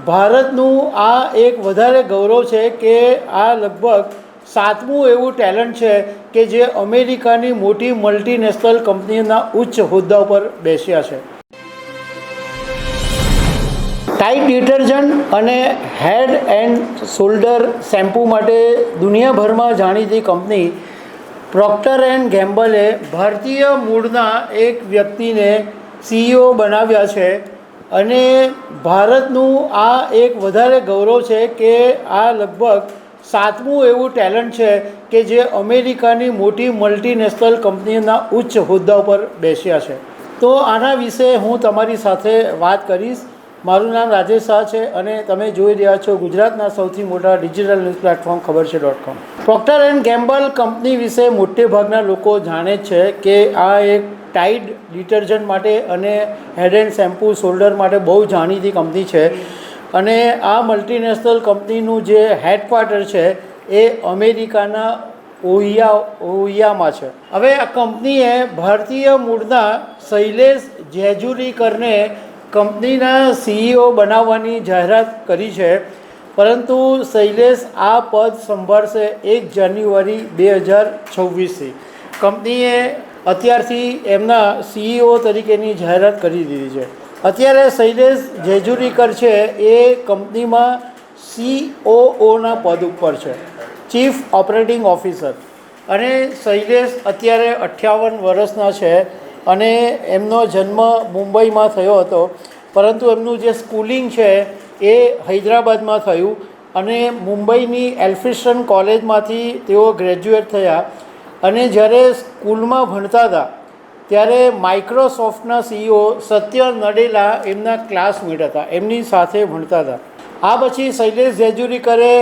ભારતનું આ એક વધારે ગૌરવ છે કે આ લગભગ 7મું એવું ટેલેન્ટ છે કે જે અમેરિકાની મોટી મલ્ટીનેશનલ કંપનીના ઉચ્ચ હોદ્દા પર બેસ્યા છે. ટાઇડ ડિટર્જન્ટ અને હેડ એન્ડ શોલ્ડર શેમ્પૂ માટે દુનિયાભરમાં જાણીતી કંપની પ્રોક્ટર એન્ડ ગેમ્બલે ભારતીય મૂળના એક વ્યક્તિને CEO બનાવ્યા છે. અને ભારતનું આ એક વધારે ગૌરવ છે કે આ લગભગ 7મું એવું ટેલેન્ટ છે કે જે અમેરિકાની મોટી મલ્ટીનેશનલ કંપનીના ઉચ્ચ હોદ્દા પર બેસ્યા છે. તો આના વિશે હું તમારી સાથે વાત કરીશ. મારું નામ રાજેશ શાહ છે અને તમે જોઈ રહ્યા છો ગુજરાતના સૌથી મોટા ડિજિટલ ન્યૂઝ પ્લેટફોર્મ ખબર છે.com. પ્રોક્ટર એન્ડ ગેમ્બલ કંપની વિશે મોટે ભાગના લોકો જાણે છે કે આ એક ટાઇડ ડિટર્જન્ટ માટે અને હેડ એન્ડ શેમ્પૂ શોલ્ડર માટે બહુ જાણીતી કંપની છે. અને આ મલ્ટીનેશનલ કંપનીનું જે હેડક્વાર્ટર છે એ અમેરિકાના ઓહિયામાં છે. હવે આ કંપનીએ ભારતીય મૂળના શૈલેષ જેજુરીકરને કંપનીના CEO બનાવવાની જાહેરાત કરી છે. પરંતુ શૈલેષ આ પદ સંભાળશે 1 જાન્યુઆરી 2026થી. કંપનીએ અત્યારથી એમના CEO તરીકેની જાહેરાત કરી દીધી છે. અત્યારે શૈલેષ જેજુરીકર છે એ કંપનીમાં COOના પદ ઉપર છે, ચીફ ઓપરેટિંગ ઓફિસર. અને શૈલેષ અત્યારે 58 વર્ષના છે અને એમનો જન્મ મુંબઈમાં થયો હતો. પરંતુ એમનું જે સ્કૂલિંગ છે એ હૈદરાબાદમાં થયું અને મુંબઈની એલ્ફિન્સ્ટન કોલેજમાંથી તેઓ ગ્રેજ્યુએટ થયા. અને જ્યારે સ્કૂલમાં ભણતા હતા ત્યારે માઇક્રોસોફ્ટના CEO સત્ય નડેલા એમના ક્લાસમેટ હતા, એમની સાથે ભણતા હતા. આ પછી શૈલેષ જેજુરીકરે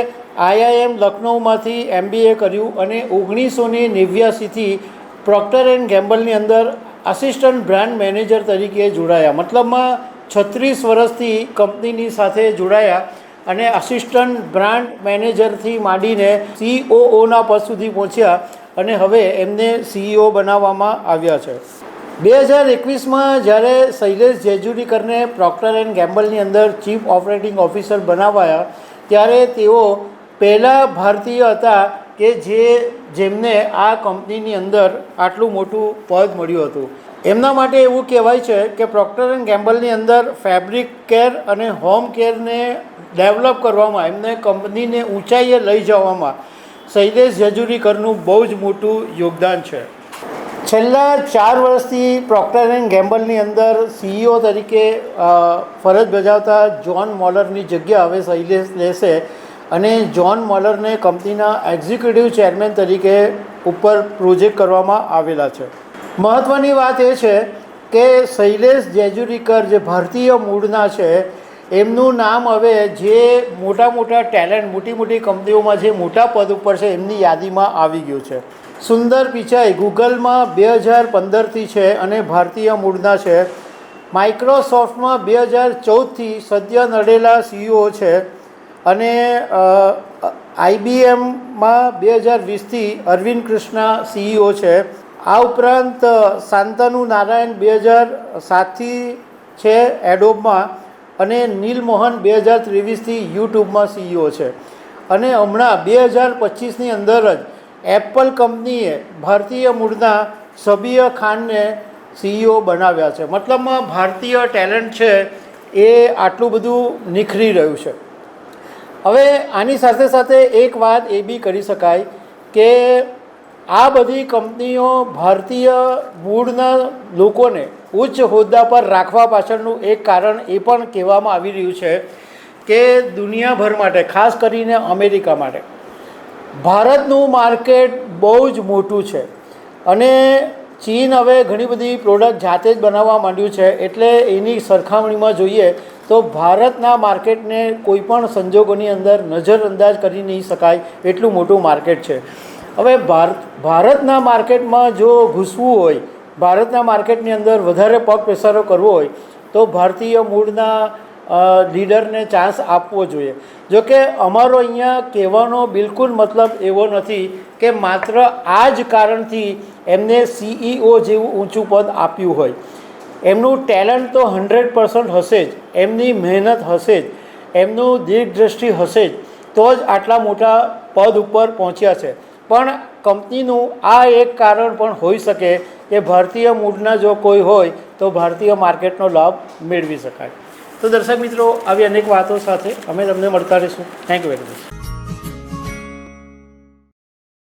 IIM લખનૌમાંથી MBA કર્યું અને 1989થી પ્રોક્ટર એન્ડ ગેમ્બલની અંદર આસિસ્ટન્ટ બ્રાન્ડ મેનેજર તરીકે જોડાયા. મતલબમાં 36 વર્ષથી કંપનીની સાથે જોડાયા અને આસિસ્ટન્ટ બ્રાન્ડ મેનેજરથી માંડીને COOના પદ સુધી પહોંચ્યા અને હવે એમને CEO બનાવવામાં આવ્યા છે. 2021માં જ્યારે શૈલેષ જેજુરીકરને પ્રોક્ટર એન્ડ ગેમ્બલની અંદર ચીફ ઓપરેટિંગ ઓફિસર બનાવાયા ત્યારે તેઓ પહેલા ભારતીય હતા કે જેમને આ કંપનીની અંદર આટલું મોટું પદ મળ્યું હતું. એમના માટે એવું કહેવાય છે કે પ્રોક્ટર એન્ડ ગેમ્બલની અંદર ફેબ્રિક કેર અને હોમ કેરને ડેવલપ કરવામાં, એમને કંપનીને ઊંચાઈએ લઈ જવામાં શૈલેષ જેજુરીકરનું બહુ જ મોટું યોગદાન છે. છેલ્લા 4 વર્ષથી પ્રોક્ટર એન્ડ ગેમ્બલની અંદર CEO તરીકે ફરજ બજાવતા જ્હોન મોલરની જગ્યા હવે શૈલેષ લેશે અને જ્હોન મોલરને કંપનીના એક્ઝિક્યુટિવ ચેરમેન તરીકે ઉપર પ્રોજેક્ટ કરવામાં આવેલા છે. મહત્ત્વની વાત એ છે કે શૈલેષ જેજુરીકર જે ભારતીય મૂળના છે એમનું નામ હવે જે મોટા મોટા ટેલેન્ટ, મોટી મોટી કંપનીઓમાં જે મોટા પદ ઉપર છે એમની યાદીમાં આવી ગયું છે. સુંદર પિચાઈ ગૂગલમાં 2015થી છે અને ભારતીય મૂળના છે. માઇક્રોસોફ્ટમાં 2014થી સત્ય નડેલા CEO છે અને IBMમાં 2020થી અરવિંદ કૃષ્ણા CEO છે. આ ઉપરાંત શાંતનુ નારાયણ 2007થી છે એડોબમાં અને નીલ મોહન 2023થી યુટ્યુબમાં CEO છે. અને હમણાં 2025ની અંદર જ એપલ કંપનીએ ભારતીય મૂળના સબીર ખાનને CEO બનાવ્યા છે. મતલબમાં ભારતીય ટેલેન્ટ છે એ આટલું બધું નિખરી રહ્યું છે. હવે આની સાથે સાથે એક વાત એ બી કરી શકાય કે આ બધી કંપનીઓ ભારતીય મૂળના લોકોને ઉચ્ચ હોદ્દા પર રાખવા પાછળનું એક કારણ એ પણ કહેવામાં આવી રહ્યું છે કે દુનિયાભર માટે, ખાસ કરીને અમેરિકા માટે ભારતનું માર્કેટ બહુ જ મોટું છે અને ચીન હવે ઘણી બધી પ્રોડક્ટ જાતે જ બનાવવા માંડ્યું છે. એટલે એની સરખામણીમાં જોઈએ તો ભારતના માર્કેટને કોઈ પણ સંજોગોની અંદર નજરઅંદાજ કરી નહીં શકાય એટલું મોટું માર્કેટ છે. હવે ભારતના માર્કેટમાં જો ઘૂસવું હોય, ભારતના માર્કેટની અંદર વધારે પગ પેસારો કરવો હોય તો ભારતીય મૂળના લીડરને ચાન્સ આપવો જોઈએ. જોકે અમારો અહીંયા કહેવાનો બિલકુલ મતલબ એવો નથી કે માત્ર આ જ કારણથી એમને CEO જેવું ઊંચું પદ આપ્યું હોય. એમનું ટેલેન્ટ તો 100% હશે જ, એમની મહેનત હશે જ. એમનું દીર્ઘદ્રષ્ટિ હશે જ તો જ આટલા મોટા પદ ઉપર પહોંચ્યા છે. પણ કંપનીનું આ એક કારણ પણ હોઈ શકે કે ભારતીય મૂળના જો કોઈ હોય તો ભારતીય માર્કેટનો લાભ મેળવી શકાય. તો દર્શક મિત્રો, આવી અનેક વાતો સાથે અમે તમને મળતા રહીશું. Thank you very much.